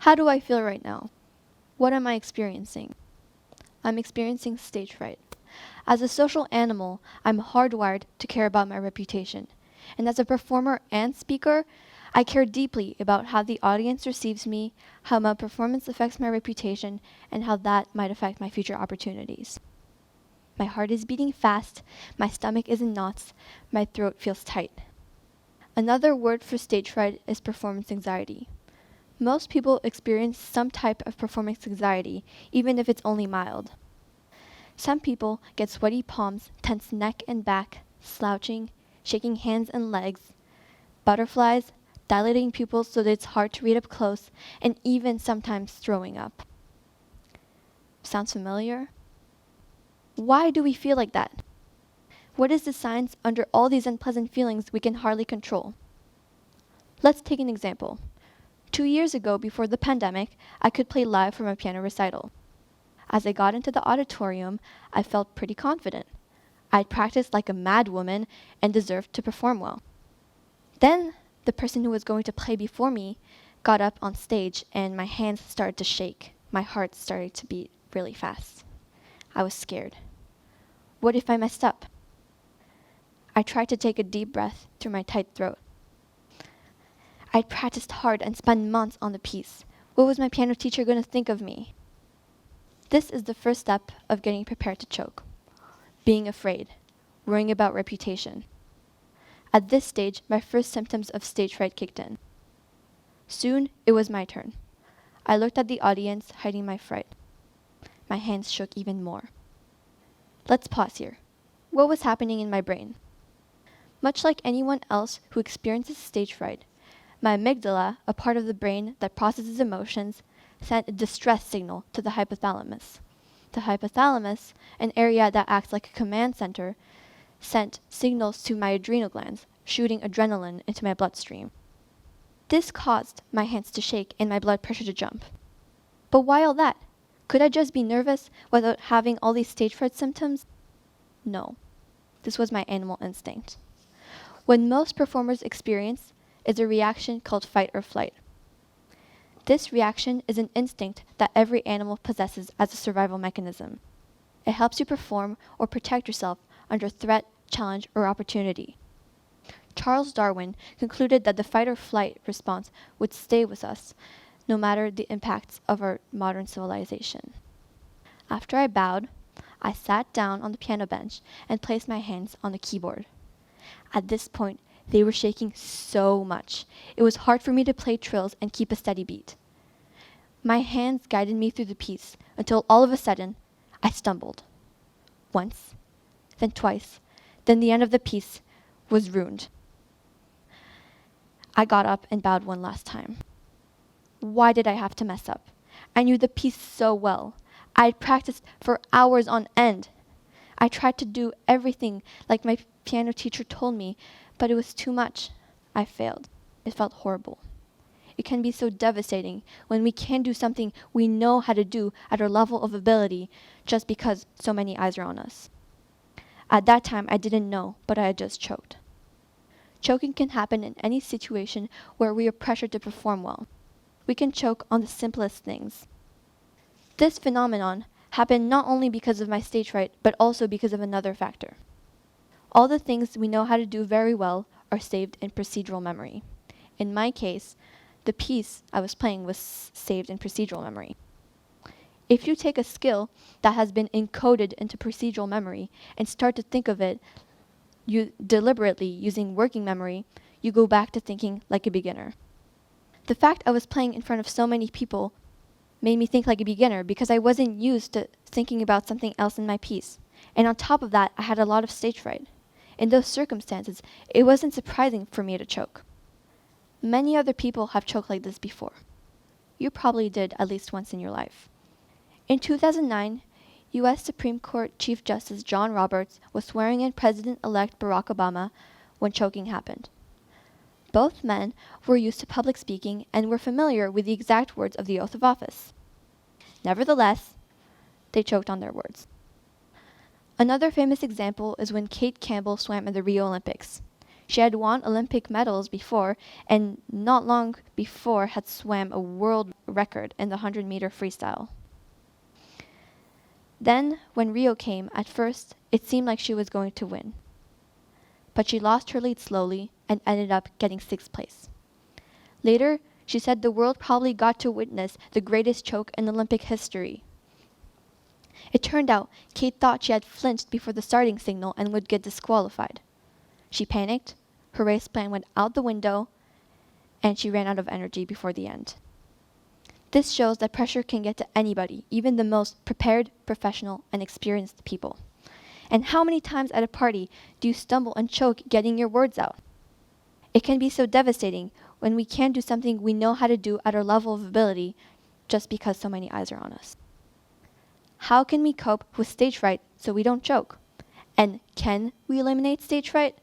How do I feel right now? What am I experiencing? I'm experiencing stage fright. As a social animal, I'm hardwired to care about my reputation. And as a performer and speaker, I care deeply about how the audience receives me, how my performance affects my reputation, and how that might affect my future opportunities. My heart is beating fast, my stomach is in knots, my throat feels tight. Another word for stage fright is performance anxiety. Most people experience some type of performance anxiety, even if it's only mild. Some people get sweaty palms, tense neck and back, slouching, shaking hands and legs, butterflies, dilating pupils so that it's hard to read up close, and even sometimes throwing up. Sounds familiar? Why do we feel like that? What is the science under all these unpleasant feelings we can hardly control? Let's take an example. 2 years ago, before the pandemic, I could play live from a piano recital. As I got into the auditorium, I felt pretty confident. I'd practiced like a mad woman and deserved to perform well. Then, the person who was going to play before me got up on stage and my hands started to shake. My heart started to beat really fast. I was scared. What if I messed up? I tried to take a deep breath through my tight throat. I'd practiced hard and spent months on the piece. What was my piano teacher going to think of me? This is the first step of getting prepared to choke. Being afraid, worrying about reputation. At this stage, my first symptoms of stage fright kicked in. Soon, it was my turn. I looked at the audience, hiding my fright. My hands shook even more. Let's pause here. What was happening in my brain? Much like anyone else who experiences stage fright, my amygdala, a part of the brain that processes emotions, sent a distress signal to the hypothalamus. The hypothalamus, an area that acts like a command center, sent signals to my adrenal glands, shooting adrenaline into my bloodstream. This caused my hands to shake and my blood pressure to jump. But why all that? Could I just be nervous without having all these stage fright symptoms? No. This was my animal instinct. What most performers experience is a reaction called fight or flight. This reaction is an instinct that every animal possesses as a survival mechanism. It helps you perform or protect yourself under threat, challenge, or opportunity. Charles Darwin concluded that the fight or flight response would stay with us, no matter the impacts of our modern civilization. After I bowed, I sat down on the piano bench and placed my hands on the keyboard. At this point, they were shaking so much. It was hard for me to play trills and keep a steady beat. My hands guided me through the piece until all of a sudden, I stumbled. Once, then twice, then the end of the piece was ruined. I got up and bowed one last time. Why did I have to mess up? I knew the piece so well. I had practiced for hours on end. I tried to do everything like my piano teacher told me, but it was too much. I failed. It felt horrible. It can be so devastating when we can't do something we know how to do at our level of ability just because so many eyes are on us. At that time, I didn't know, but I had just choked. Choking can happen in any situation where we are pressured to perform well. We can choke on the simplest things. This phenomenon happened not only because of my stage fright, but also because of another factor. All the things we know how to do very well are saved in procedural memory. In my case, the piece I was playing was saved in procedural memory. If you take a skill that has been encoded into procedural memory and start to think of it deliberately using working memory, you go back to thinking like a beginner. The fact I was playing in front of so many people made me think like a beginner because I wasn't used to thinking about something else in my piece. And on top of that, I had a lot of stage fright. In those circumstances, it wasn't surprising for me to choke. Many other people have choked like this before. You probably did at least once in your life. In 2009, U.S. Supreme Court Chief Justice John Roberts was swearing in President-elect Barack Obama when choking happened. Both men were used to public speaking and were familiar with the exact words of the oath of office. Nevertheless, they choked on their words. Another famous example is when Kate Campbell swam in the Rio Olympics. She had won Olympic medals before, and not long before had swam a world record in the 100-meter freestyle. Then, when Rio came, at first, it seemed like she was going to win. But she lost her lead slowly and ended up getting 6th place. Later, she said the world probably got to witness the greatest choke in Olympic history. It turned out Kate thought she had flinched before the starting signal and would get disqualified. She panicked, her race plan went out the window, and she ran out of energy before the end. This shows that pressure can get to anybody, even the most prepared, professional, and experienced people. And how many times at a party do you stumble and choke getting your words out? It can be so devastating when we can't do something we know how to do at our level of ability just because so many eyes are on us. How can we cope with stage fright so we don't choke? And can we eliminate stage fright?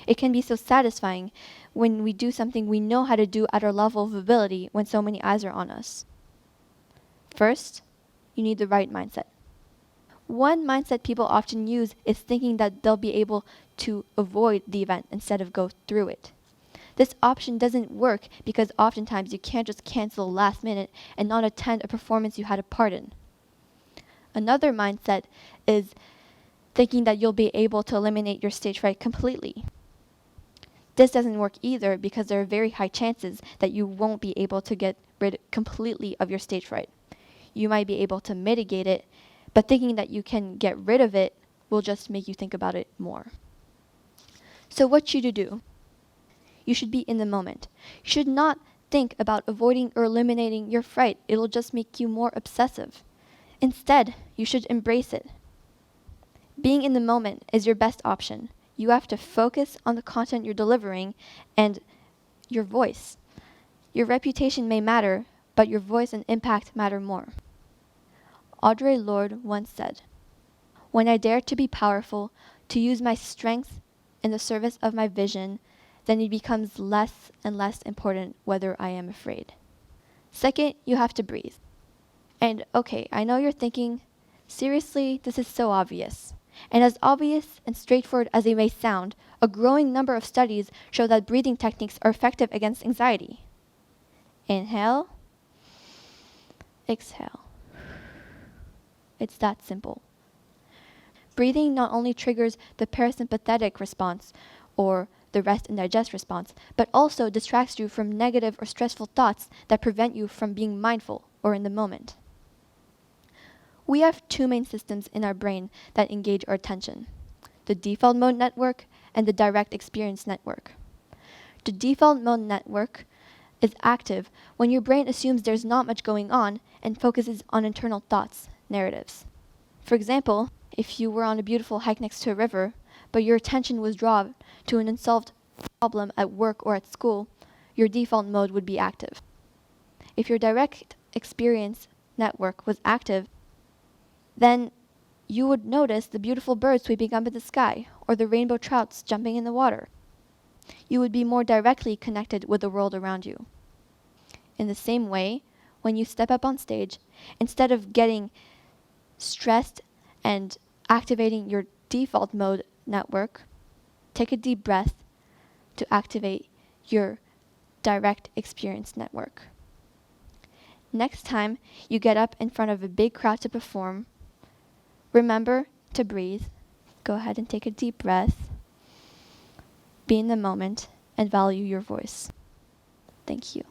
It can be so satisfying when we do something we know how to do at our level of ability when so many eyes are on us. First, you need the right mindset. One mindset people often use is thinking that they'll be able to avoid the event instead of go through it. This option doesn't work because oftentimes you can't just cancel last minute and not attend a performance you had a part in. Another mindset is thinking that you'll be able to eliminate your stage fright completely. This doesn't work either because there are very high chances that you won't be able to get rid completely of your stage fright. You might be able to mitigate it, but thinking that you can get rid of it will just make you think about it more. So what should you do? You should be in the moment. You should not think about avoiding or eliminating your fright. It'll just make you more obsessive. Instead, you should embrace it. Being in the moment is your best option. You have to focus on the content you're delivering and your voice. Your reputation may matter, but your voice and impact matter more. Audre Lorde once said, "When I dare to be powerful, to use my strength in the service of my vision, then it becomes less and less important whether I am afraid." Second, you have to breathe. And okay, I know you're thinking, seriously, this is so obvious. And as obvious and straightforward as it may sound, a growing number of studies show that breathing techniques are effective against anxiety. Inhale, exhale. It's that simple. Breathing not only triggers the parasympathetic response, or the rest and digest response, but also distracts you from negative or stressful thoughts that prevent you from being mindful or in the moment. We have two main systems in our brain that engage our attention: the default mode network and the direct experience network. The default mode network is active when your brain assumes there's not much going on and focuses on internal thoughts, narratives. For example, if you were on a beautiful hike next to a river, but your attention was drawn to an unsolved problem at work or at school, your default mode would be active. If your direct experience network was active, then you would notice the beautiful birds sweeping up in the sky or the rainbow trouts jumping in the water. You would be more directly connected with the world around you. In the same way, when you step up on stage, instead of getting stressed and activating your default mode network, take a deep breath to activate your direct experience network. Next time you get up in front of a big crowd to perform, remember to breathe. Go ahead and take a deep breath. Be in the moment and value your voice. Thank you.